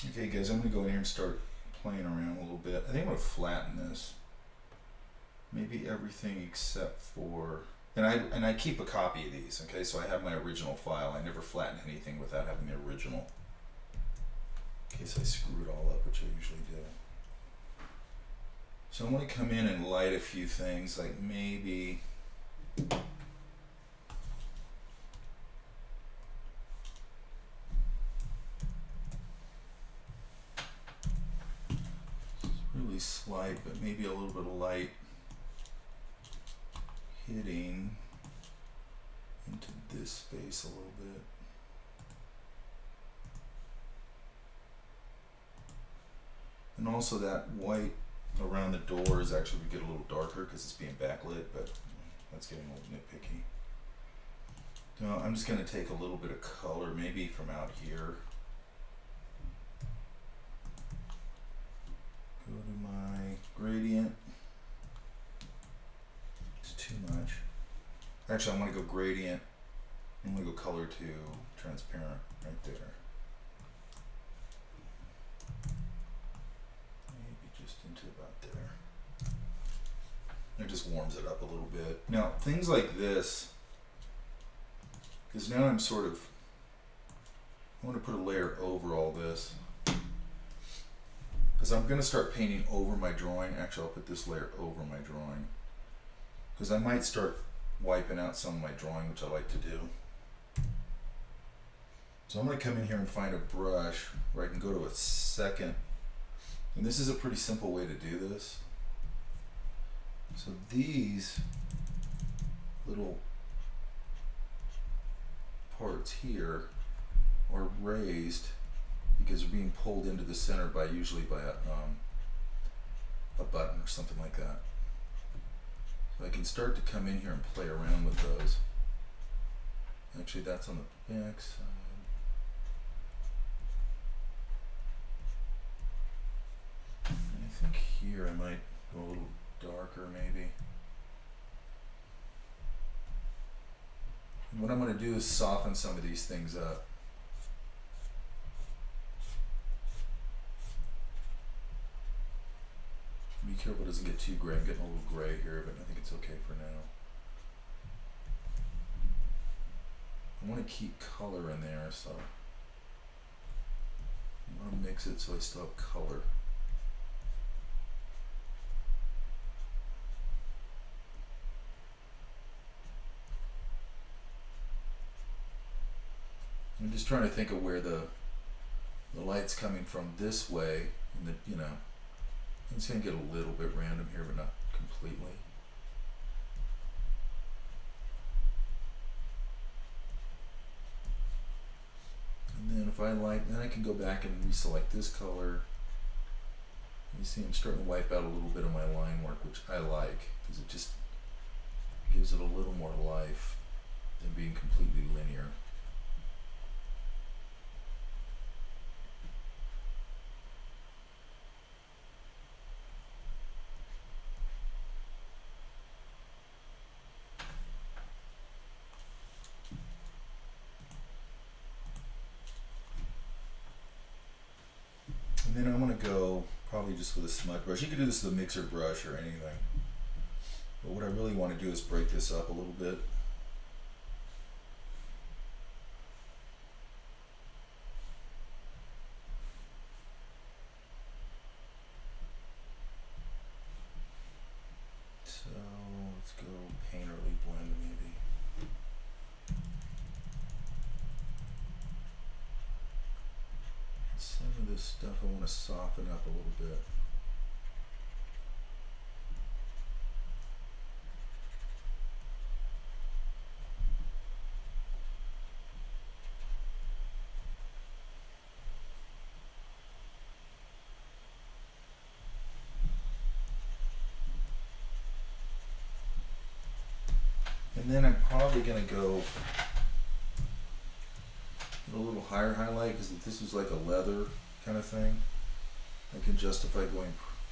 Okay guys, I'm gonna go in here and start playing around a little bit. I think I'm gonna flatten this. Maybe everything except for, and I keep a copy of these, okay? So I have my original file. I never flatten anything without having the original. In case I screw it all up, which I usually do. So I'm gonna come in and light a few things, like maybe really slight, but maybe a little bit of light hitting into this space a little bit. And also that white around the door is actually we get a little darker because it's being backlit, but that's getting a little nitpicky. Now I'm just going to take a little bit of color, maybe from out here. Go to my gradient. It's too much. Actually, I want to go gradient. I'm going to go color to transparent right there. Maybe just into about there. It just warms it up a little bit. Now, things like this, because now I'm sort of, I want to put a layer over all this. Because I'm going to start painting over my drawing. Actually, I'll put this layer over my drawing. Because I might start wiping out some of my drawing, which I like to do. So I'm going to come in here and find a brush where I can go to a second. And this is a pretty simple way to do this. So these little parts here are raised because they're being pulled into the center by usually by a button or something like that. So I can start to come in here and play around with those. Actually, that's on the back side. And I think here I might go a little darker maybe. And what I'm going to do is soften some of these things up. Be careful it doesn't get too gray. I'm getting a little gray here, but I think it's okay for now. I want to keep color in there, so I want to mix it so I still have color. I'm just trying to think of where the light's coming from this way, and the, you know, it's going to get a little bit random here, but not completely. And then if I like, then I can go back and reselect this color. You see I'm starting to wipe out a little bit of my line work, which I like, because it just gives it a little more life than being completely linear. And then I'm going to go probably just with a smudge brush. You could do this with a mixer brush or anything. But what I really want to do is break this up a little bit. So let's go painterly blend maybe. Some of this stuff I want to soften up a little bit. And then I'm probably going to go a little higher highlight, because if this was like a leather kind of thing, I can justify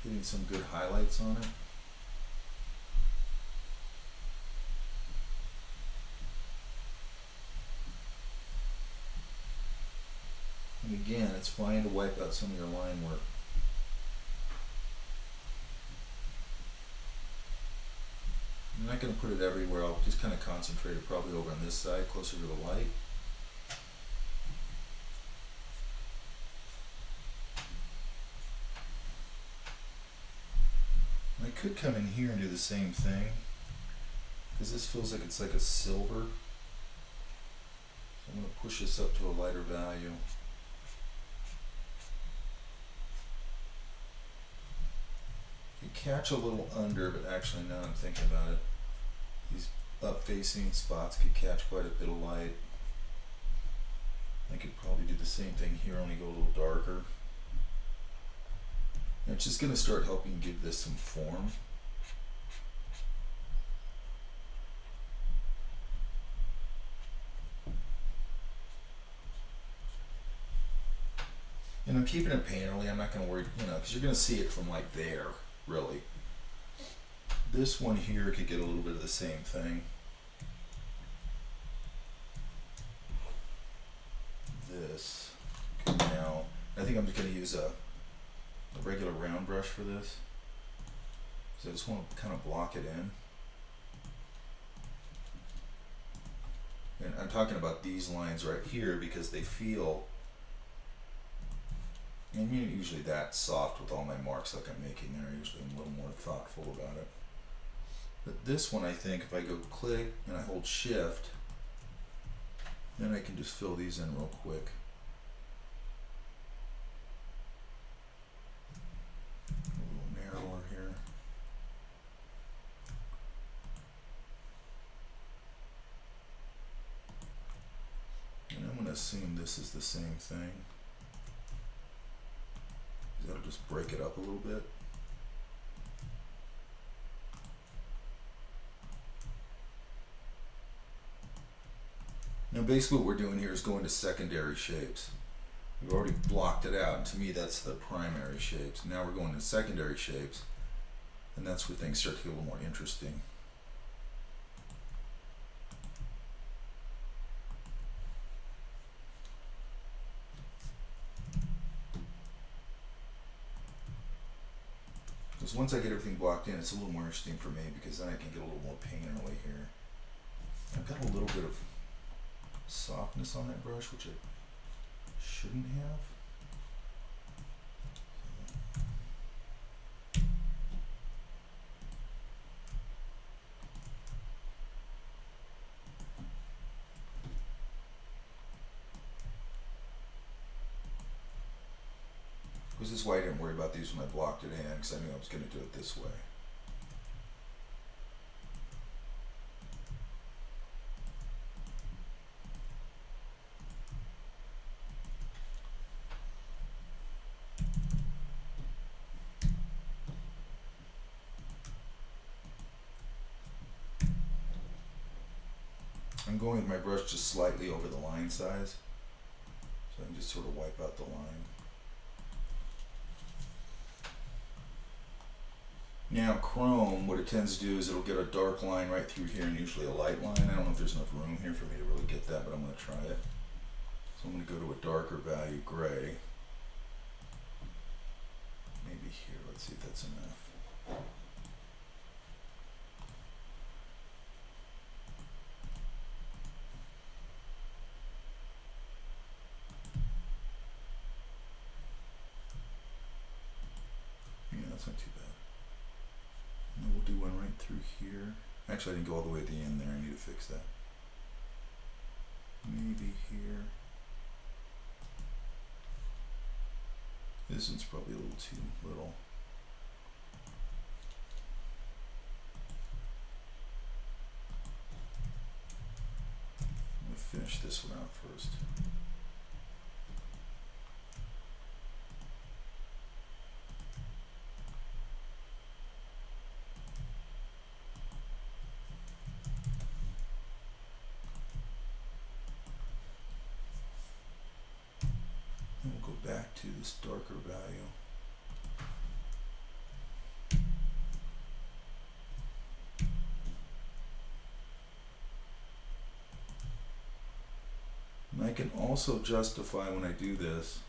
hitting some good highlights on it. And again, That's fine to wipe out some of your line work. I'm not going to put it everywhere. I'll just kind of concentrate it probably over on this side, closer to the light. I could come in here and do the same thing, because this feels like it's like a silver. So I'm going to push this up to a lighter value. You catch a little under, but actually now I'm thinking about it, these up facing spots could catch quite a bit of light. I could probably do the same thing here, only go a little darker. And it's just going to start helping give this some form. And I'm keeping it painterly. I'm not going to worry, because you're going to see it from like there, really. This one here could get a little bit of the same thing. This could now, I think I'm just going to use a regular round brush for this. So I just want to kind of block it in. And I'm talking about these lines right here because they feel, and you're usually that soft with all my marks like I'm making there. Usually I'm a little more thoughtful about it. But this one, I think if I go click and I hold shift, then I can just fill these in real quick. A little narrower here. And I'm going to assume this is the same thing. That'll just break it up a little bit. Now basically what we're doing here is going to secondary shapes. We've already blocked it out, and to me that's the primary shapes. Now we're going to secondary shapes, and that's where things start to get a little more interesting. Because once I get everything blocked in, it's a little more interesting for me, because then I can get a little more painterly here. I've got a little bit of softness on that brush, which I shouldn't have. This is why I didn't worry about these when I blocked it in, because I knew I was going to do it this way. I'm going with my brush just slightly over the line size, so I can just sort of wipe out the line. Now chrome, what it tends to do is it'll get a dark line right through here and usually a light line. I don't know if there's enough room here for me to really get that, but I'm going to try it. So I'm going to go to a darker value, gray. Maybe here, let's see if that's enough. Yeah, that's not too bad. And then we'll do one right through here. Actually, I didn't go all the way to the end there. I need to fix that. Maybe here. This one's probably a little too little. I'm going to finish this one out first. And we'll go back to this darker value. And I can also justify when I do this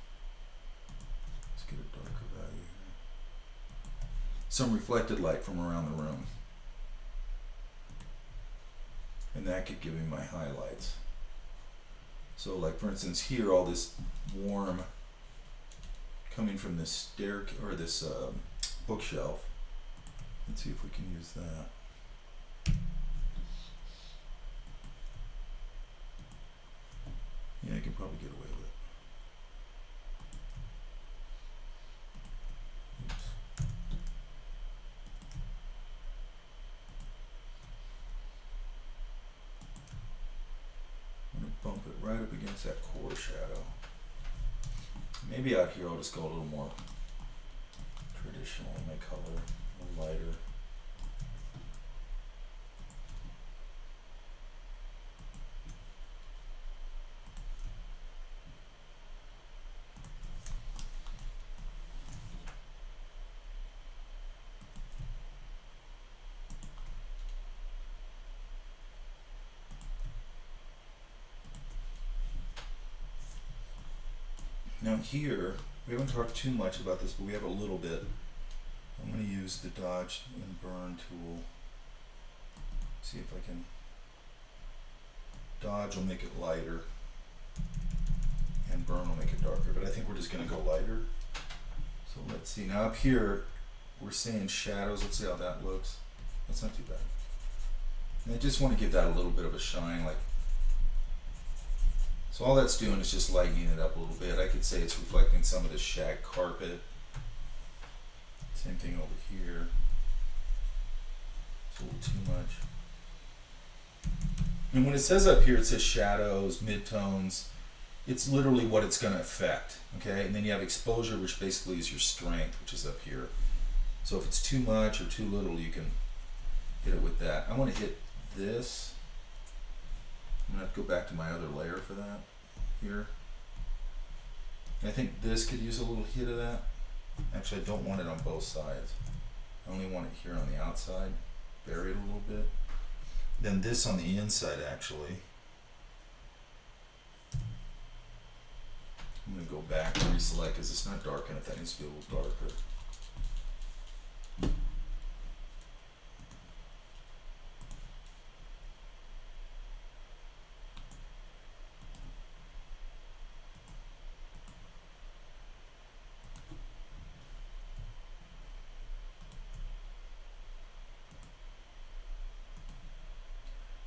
some reflected light from around the room. And that could give me my highlights. So like for instance here, all this warm coming from this stair or this bookshelf. Let's see if we can use that. Yeah, I can probably get away with it. Oops. I'm gonna bump it right up against that core shadow. Maybe out here I'll just go a little more traditional in my color, a little lighter. Now here, we haven't talked too much about this, but we have a little bit. I'm going to use the dodge and burn tool. See if I can. Dodge will make it lighter, and burn will make it darker, but I think we're just going to go lighter. So let's see. Now up here, we're saying shadows. Let's see how that looks. That's not too bad. And I just want to give that a little bit of a shine, like. So all that's doing is just lightening it up a little bit. I could say it's reflecting some of the shag carpet. Same thing over here. It's a little too much. And when it says up here, it says shadows, midtones. It's literally what it's going to affect, okay? And then you have exposure, which basically is your strength, which is up here. So if it's too much or too little, you can hit it with that. I want to hit this. I'm gonna have to go back to my other layer for that here. And I think this could use a little hit of that. Actually, I don't want it on both sides. I only want it here on the outside, bury it a little bit. Then this on the inside, actually. I'm gonna go back and reselect because it's not dark enough. That needs to be a little darker.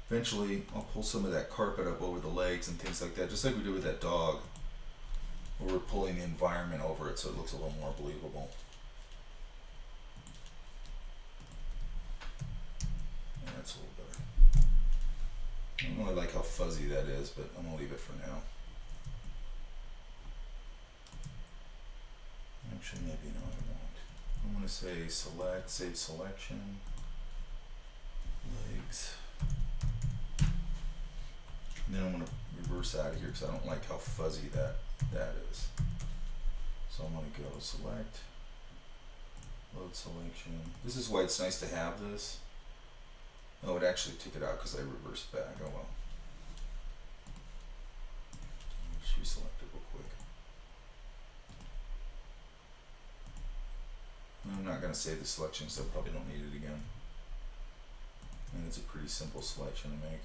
Eventually, I'll pull some of that carpet up over the legs and things like that, just like we do with that dog, where we're pulling the environment over it so it looks a little more believable. Yeah, that's a little better. I don't really like how fuzzy that is, but I'm gonna leave it for now. Actually, maybe no, I won't. I'm gonna say select, save selection, legs. And then I'm going to reverse out of here because I don't like how fuzzy that is. So I'm going to go select, load selection. This is why it's nice to have this. Oh, it actually took it out because I reversed back. Oh well. Just reselect it real quick. And I'm not going to save the selection because I probably don't need it again. And it's a pretty simple selection to make.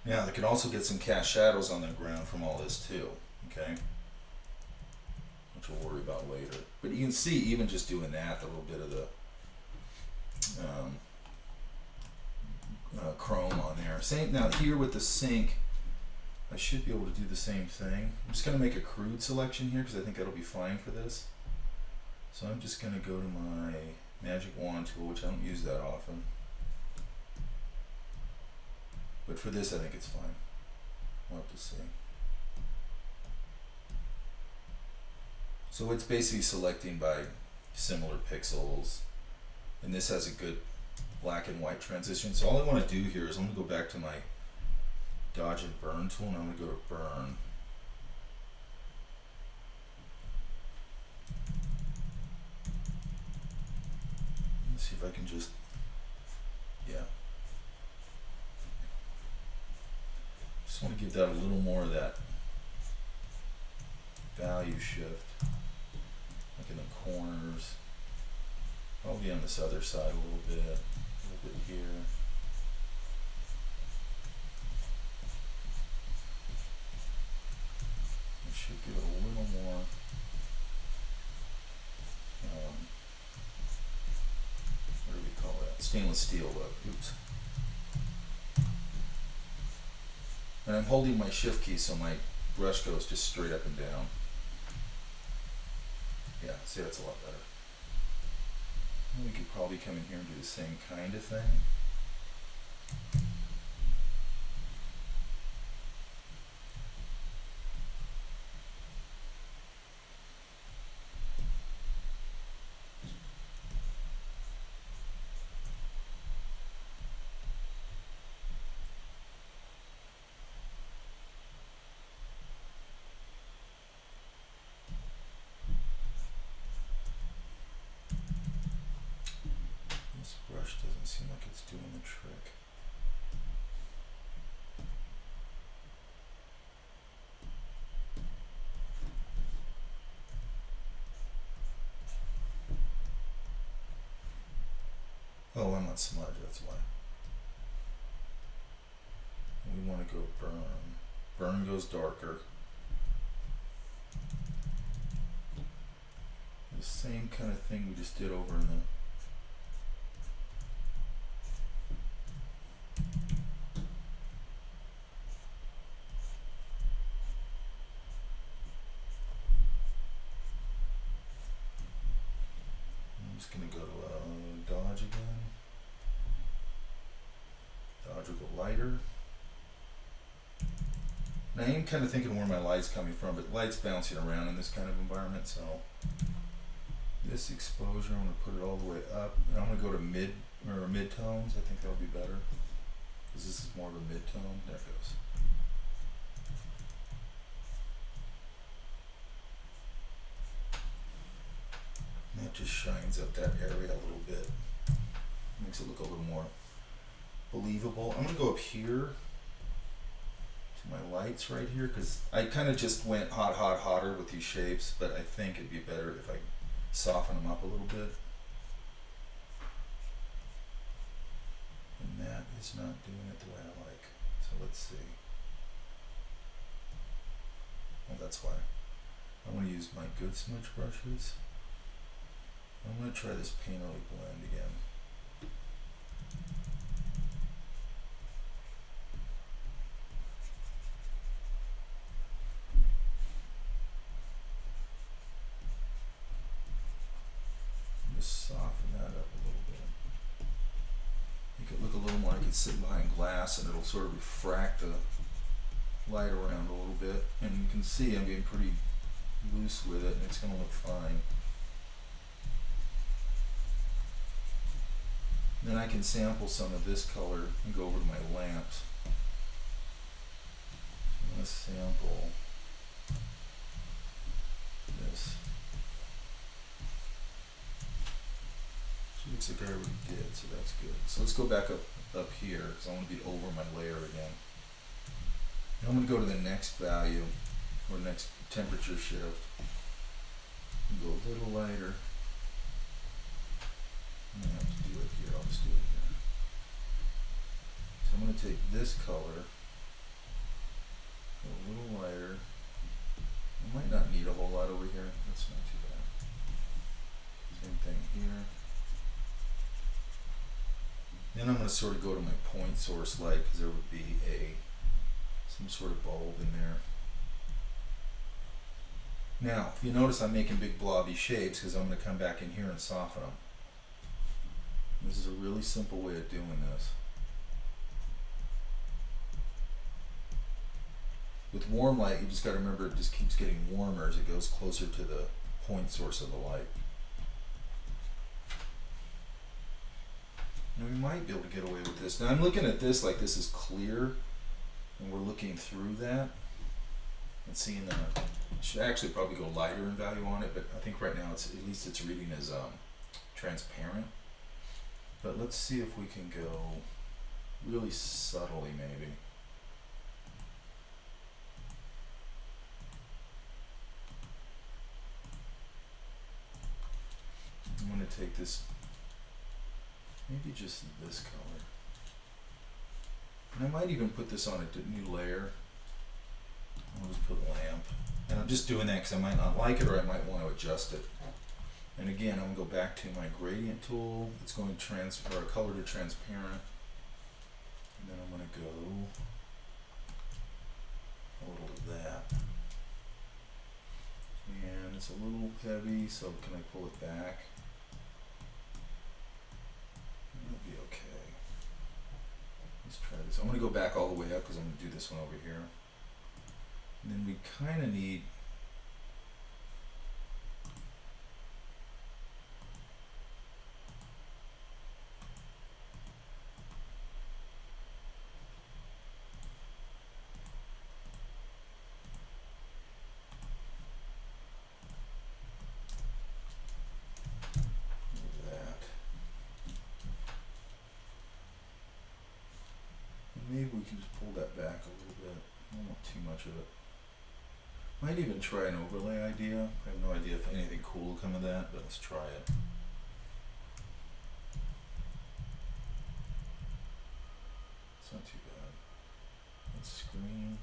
Now, they can also get some cast shadows on the ground from all this too, okay? Which we'll worry about later. But you can see, even just doing that, a little bit of the chrome on there. Same now here with the sink, I should be able to do the same thing. I'm just going to make a crude selection here because I think that'll be fine for this. So I'm just going to go to my magic wand tool, which I don't use that often. But for this, I think it's fine. We'll have to see. So it's basically selecting by similar pixels. And this has a good black and white transition. So all I want to do here is I'm going to go back to my dodge and burn tool, and I'm going to go to burn. Let's see if I can just, yeah. Just just want to give that a little more of that value shift, like in the corners. Probably on this other side a little bit here. I should give it a little more. What do we call that? Stainless steel look. Oops. And I'm holding my shift key so my brush goes just straight up and down. Yeah, see, that's a lot better. And we could probably come in here and do the same kind of thing. This brush doesn't seem like it's doing the trick. Oh, I'm not smudge, that's why. We want to go burn. Burn goes darker. The same kind of thing we just did over in the gonna go to dodge again. Dodge will go lighter. Now I am kind of thinking where my light's coming from, but light's bouncing around in this kind of environment, so this exposure, I'm gonna put it all the way up, and I'm gonna go to mid-tones. I think that'll be better, because this is more of a mid-tone. There it goes. That just shines up that area a little bit. Makes it look a little more believable. I'm gonna go up here to my lights right here, because I kind of just went hotter with these shapes, but I think it'd be better if I soften them up a little bit. And that is not doing it the way I like. So let's see. Well, that's why. I want to use my good smudge brushes. I'm going to try this painterly blend again. Just soften that up a little bit. Make it look a little more like it's sitting behind glass, and it'll sort of refract the light around a little bit. And you can see I'm being pretty loose with it, and it's going to look fine. Then I can sample some of this color and go over to my lamps. I'm going to sample this. She looks like I already did, so that's good. So let's go back up here, because I want to be over my layer again. And I'm going to go to the next value, or next temperature shift, and go a little lighter. I don't have to do it here, I'll just do it here. So I'm going to take this color, go a little lighter. I might not need a whole lot over here, that's not too bad. Same thing here. Then I'm going to sort of go to my point source light, because there would be some sort of bulb in there. Now, if you notice, I'm making big blobby shapes because I'm going to come back in here and soften them. This is a really simple way of doing this. With warm light, you just got to remember it just keeps getting warmer as it goes closer to the point source of the light. Now we might be able to get away with this. Now I'm looking at this like this is clear, and we're looking through that and seeing that. Should actually probably go lighter in value on it, but I think right now it's at least it's reading as transparent. But let's see if we can go really subtly maybe. gonna take this, maybe just this color. And I might even put this on a new layer. I'll just put lamp. And I'm just doing that because I might not like it or I might want to adjust it. And again, I'm going to go back to my gradient tool. It's going to color to transparent. And then I'm going to go a little of that. And it's a little heavy, so can I pull it back? That'll be okay. Let's try this. I'm going to go back all the way up because I'm going to do this one over here. And then we kind of need that. And maybe we can just pull that back a little bit. I don't want too much of it. Might even try an overlay idea. I have no idea if anything cool will come of that, but let's try it. It's not too bad. Let's screen.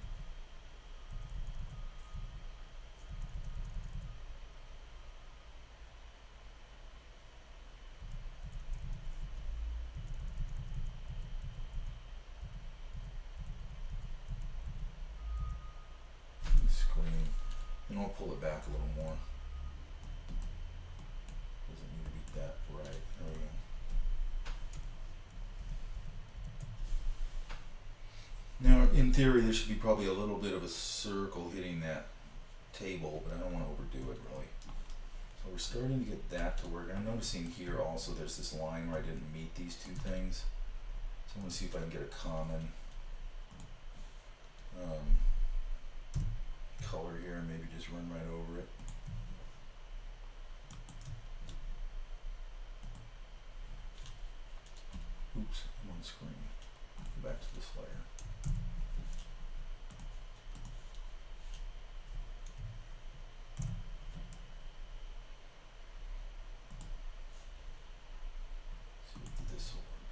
And I'll pull it back a little more. Doesn't need to be that bright. There we go. Now, in theory, there should be probably a little bit of a circle hitting that table, but I don't want to overdo it really. So we're starting to get that to work. I'm noticing here also there's this line where I didn't meet these two things. So I'm going to see if I can get a common color here and maybe just run right over it. Oops, I'm on screen. Go back to this layer. See if this will work.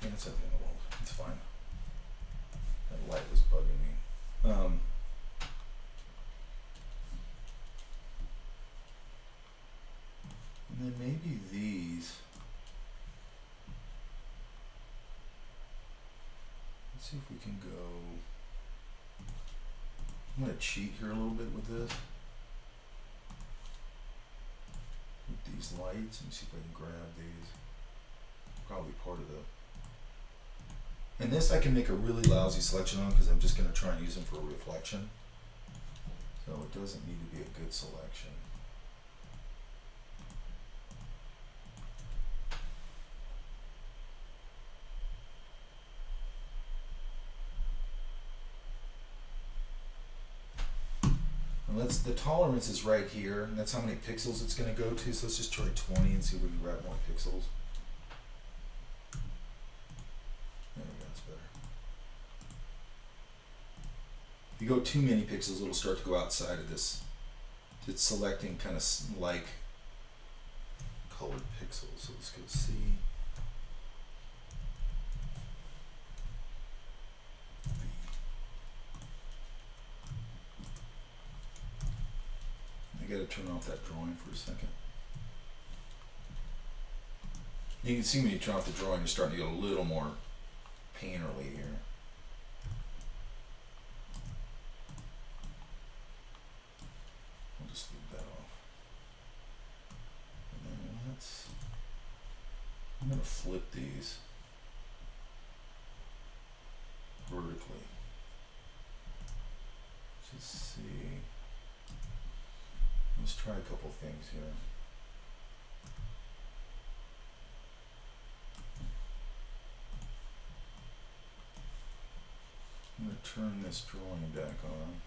Yeah, it's not the end of the world. It's fine. That light was bugging me. And then maybe these. Let's see if we can go. I'm going to cheat here a little bit with this. With these lights. Let me see if I can grab these. Probably part of the. And this I can make a really lousy selection on because I'm just going to try and use them for a reflection. So it doesn't need to be a good selection. And the tolerance is right here, and that's how many pixels it's going to go to. So let's just try 20 and see if we can grab more pixels. If you go too many pixels, it'll start to go outside of this. It's selecting kind of like colored pixels. So let's go C. I gotta turn off that drawing for a second. You can see when you turn off the drawing, you're starting to get a little more painterly here. Just leave that off. And then I'm going to flip these vertically. Just see. Let's try a couple things here. I'm going to turn this drawing back on.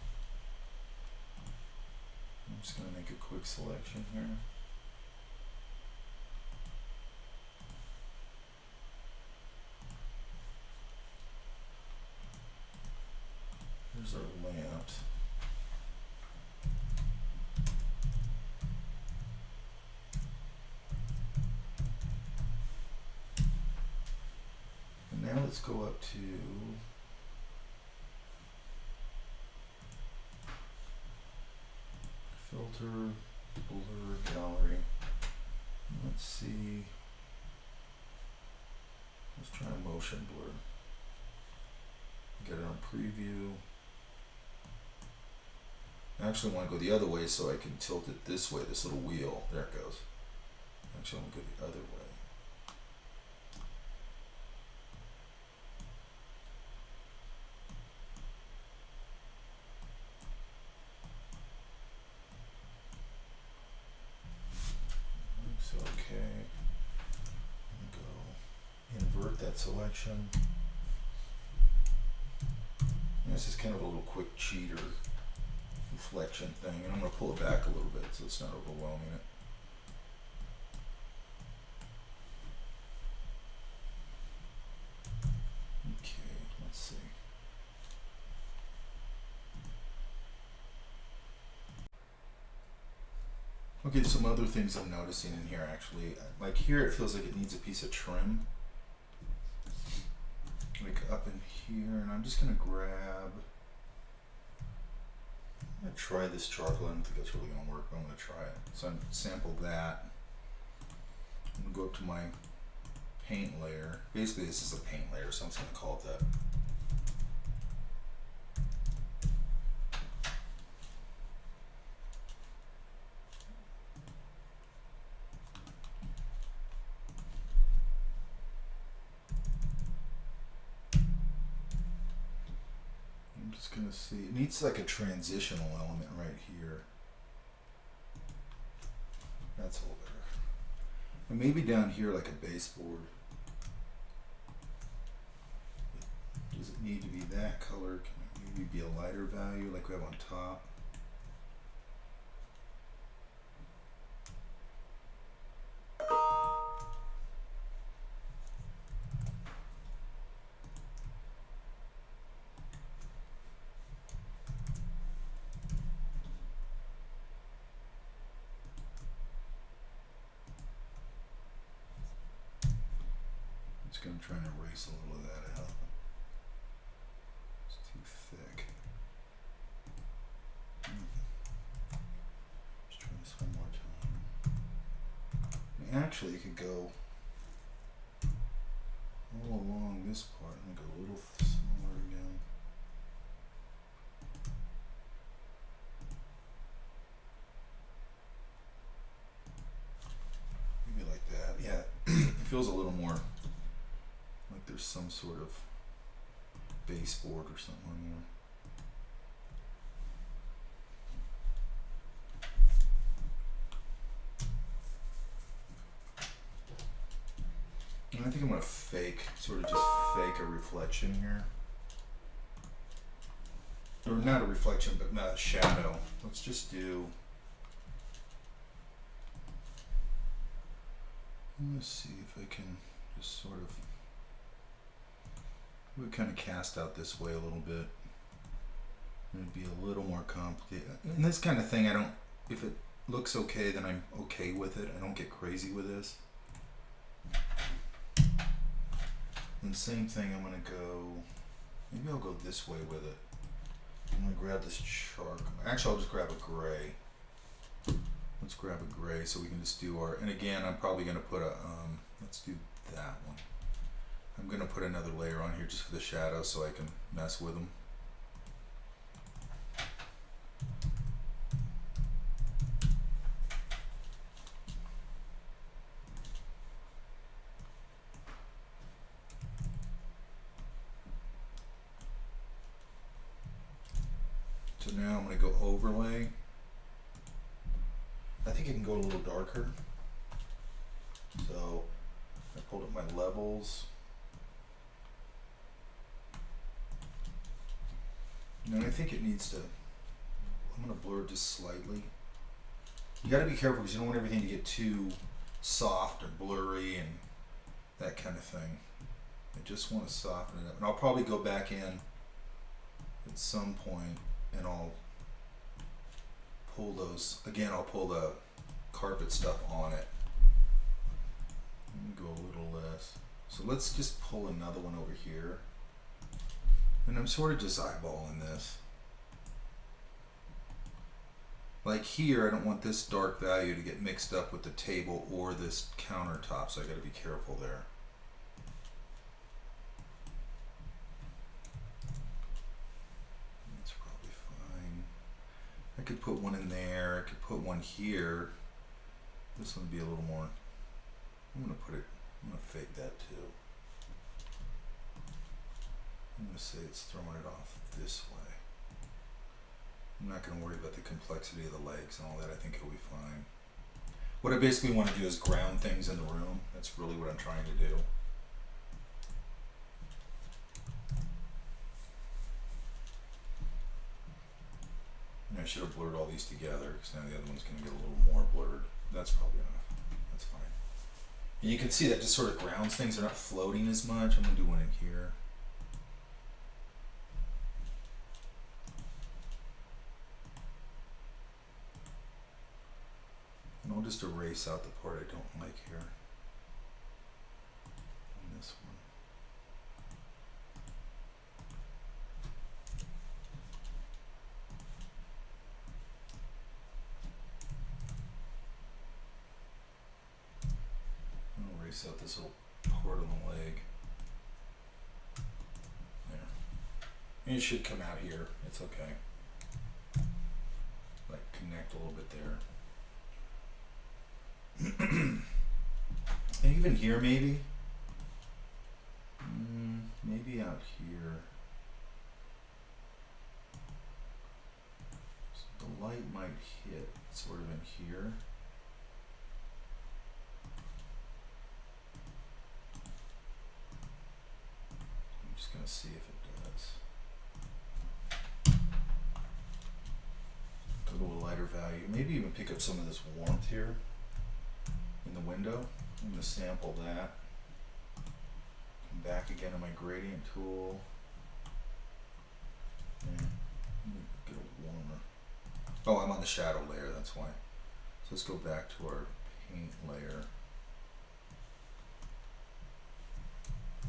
I'm just going to make a quick selection here. There's our lamp. let's go up to filter, blur, gallery. Let's see. Let's try a motion blur. Get it on preview. I actually want to go the other way so I can tilt it this way, this little wheel. There it goes. Actually, I want to go the other way. Looks okay. Go invert that selection. And this is kind of a little quick cheater reflection thing, and I'm going to pull it back a little bit so it's not overwhelming it. Okay, let's see. Okay, some other things I'm noticing in here actually. Like here it feels like it needs a piece of trim. Like up in here, and I'm just going to grab... I'm going to try this charcoal. I don't think that's really going to work, but I'm going to try it. So I'm sample that. I'm going to go up to my paint layer. Basically this is a paint layer, so I'm just going to call it that. I'm just going to see. It needs like a transitional element right here. That's a little better. And maybe down here like a baseboard. Does it need to be that color? Can it maybe be a lighter value like we have on top? I'm trying to erase a little of that out. It's too thick. Let's try this one more time. I mean, actually, you could go all along this part and go a little smaller again. Maybe like that. Yeah, it feels a little more like there's some sort of baseboard or something on there. And I think I'm gonna sort of just fake a reflection here. Or not a reflection, but not a shadow. Let's just do, let's see if I can just sort of, we kind of cast out this way a little bit. It'd be a little more complicated. And this kind of thing, I don't, if it looks okay, then I'm okay with it. I don't get crazy with this. And same thing, I'm gonna go, maybe I'll go this way with it. I'm gonna grab this charcoal. Actually, I'll just grab a gray. Let's grab a gray so we can just do our, and again, I'm probably gonna put a, let's do that one. I'm gonna put another layer on here just for the shadows so I can mess with them. So now I'm gonna go overlay. I think it can go a little darker. So I pulled up my levels. And I think it needs to, I'm gonna blur it just slightly. You gotta be careful because you don't want everything to get too soft or blurry and that kind of thing. I just want to soften it up. And I'll probably go back in at some point and I'll pull those, again, I'll pull the carpet stuff on it. Let me go a little less. So let's just pull another one over here. And I'm sort of just eyeballing this. Like here, I don't want this dark value to get mixed up with the table or this countertop, so I gotta be careful there. That's probably fine. I could put one in there, I could put one here. This one would be a little more, I'm gonna fake that too. I'm gonna say it's throwing it off this way. I'm not going to worry about the complexity of the legs and all that. I think it'll be fine. What I basically want to do is ground things in the room. That's really what I'm trying to do. And I should have blurred all these together because now the other one's going to get a little more blurred. That's probably enough. That's fine. And you can see that just sort of grounds things. They're not floating as much. I'm going to do one in here. And I'll just erase out the part I don't like here. And this one. I'll erase out this little part on the leg. There. And it should come out here. It's okay. Like connect a little bit there. And even here maybe maybe out here, so the light might hit sort of in here. I'm just gonna see if it does. Go to a lighter value, maybe even pick up some of this warmth here in the window. I'm going to sample that. Come back again to my gradient tool. And get a warmer. Oh, I'm on the shadow layer, that's why. So let's go back to our paint layer.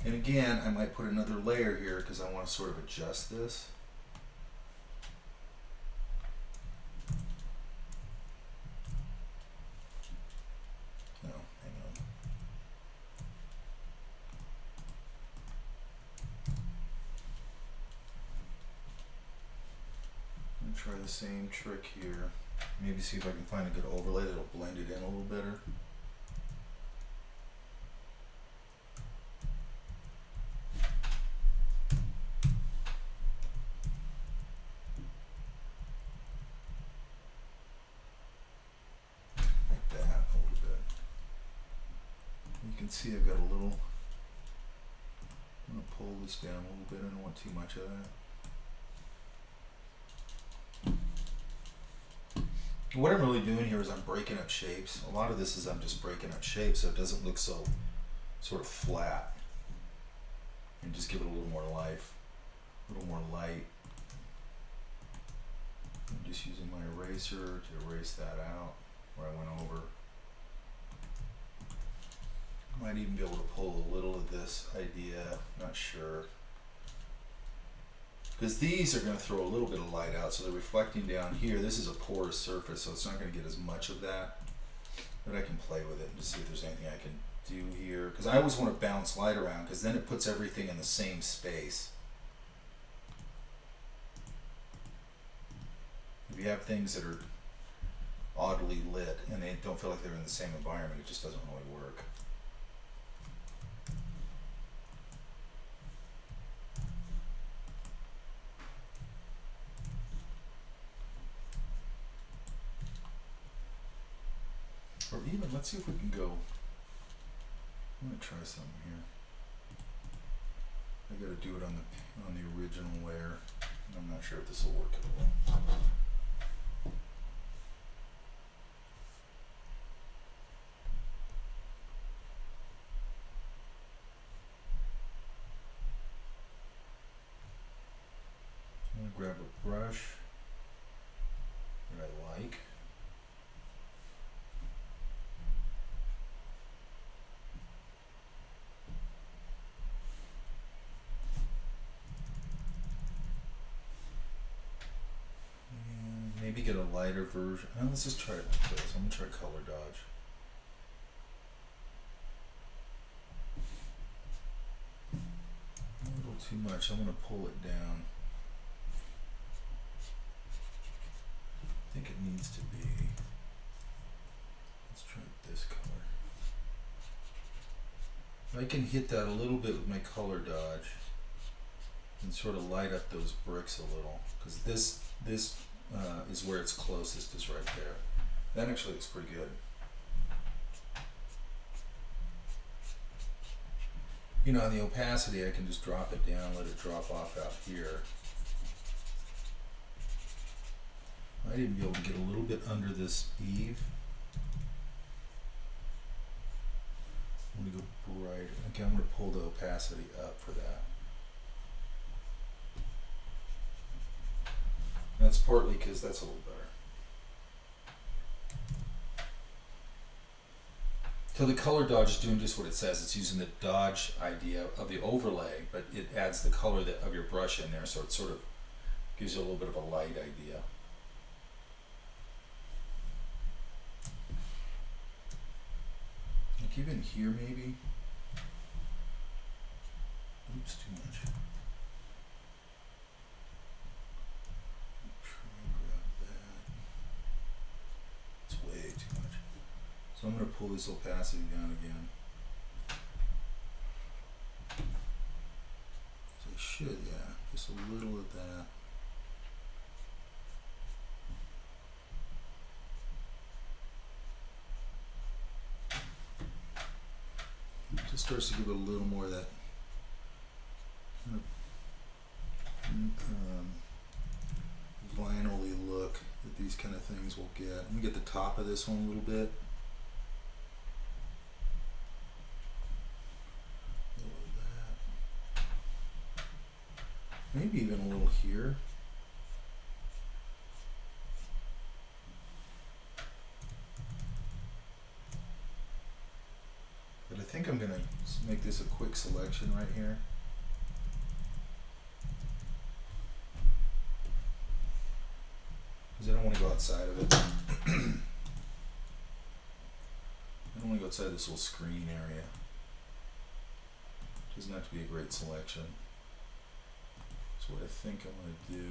And again, I might put another layer here because I want to sort of adjust this. Try the same trick here. Maybe see if I can find a good overlay that'll blend it in a little better. Like that a little bit. You can see I've got a little, I'm going to pull this down a little bit. I don't want too much of that. What I'm really doing here is I'm breaking up shapes. A lot of this is I'm just breaking up shapes so it doesn't look so sort of flat. And just give it a little more life, a little more light. I'm just using my eraser to erase that out where I went over. Might even be able to pull a little of this idea, not sure. Because these are going to throw a little bit of light out, so they're reflecting down here. This is a porous surface, so it's not going to get as much of that. But I can play with it and just see if there's anything I can do here. Because I always want to bounce light around, because then it puts everything in the same space. If you have things that are oddly lit and they don't feel like they're in the same environment, it just doesn't really work. Or even, let's see if we can go, I'm going to try something here. I got to do it on the original layer. I'm not sure if this will work at all. I'm going to grab a brush that I like. get a lighter version. Now let's just try it like this. I'm gonna try color dodge. A little too much. I'm gonna pull it down. I think it needs to be. Let's try this color. I can hit that a little bit with my color dodge and sort of light up those bricks a little, because this is where it's closest, is right there. That actually looks pretty good. You know, on the opacity, I can just drop it down, let it drop off out here. Might even be able to get a little bit under this eave. I'm gonna go brighter. Okay, I'm gonna pull the opacity up for that. That's partly because that's a little better. So the color dodge is doing just what it says. It's using the dodge idea of the overlay, but it adds the color of your brush in there, so it sort of gives you a little bit of a light idea. Like even here maybe. Oops, too much. So I'm going to pull this opacity down again. So I should, yeah, just a little of that. It just starts to give it a little more of that kind of vinyl-y look that these kind of things will get. Let me get the top of this one a little bit. Maybe even a little here. But I think I'm gonna make this a quick selection right here. Because I don't want to go outside of it. I don't want to go outside this little screen area. It doesn't have to be a great selection. So what I think I'm going to do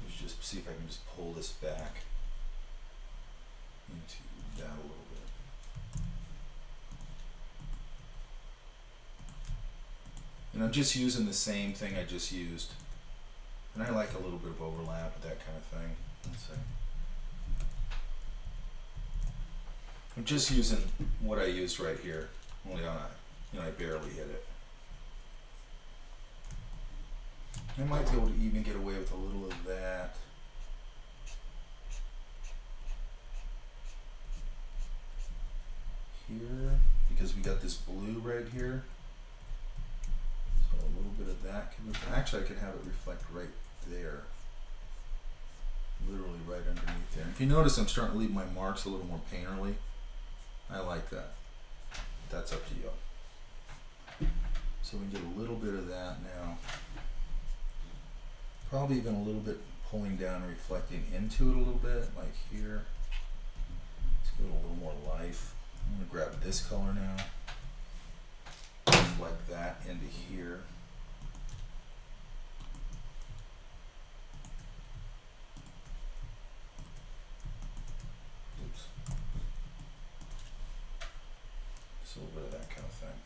is just see if I can just pull this back into that a little bit. And I'm just using the same thing I just used. And I like a little bit of overlap with that kind of thing. Let's see. I'm just using what I used right here, only on I barely hit it. I might be able to even get away with a little of that. Here, because we got this blue right here. So a little bit of that can actually I could have it reflect right there. Literally right underneath there. If you notice, I'm starting to leave my marks a little more painterly. I like that. That's up to you. So we get a little bit of that now. Probably even a little bit pulling down and reflecting into it a little bit, like here. Let's give it a little more life. I'm going to grab this color now. Reflect that into here. Oops. Just a little bit of that kind of thing.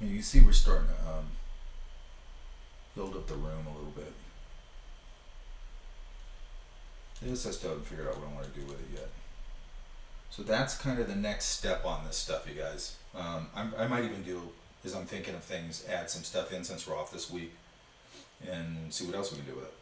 And you can see we're starting to build up the room a little bit. This I still haven't figured out what I want to do with it yet. So that's kind of the next step on this stuff, you guys. I might even do, as I'm thinking of things, add some stuff in since we're off this week and see what else we can do with it.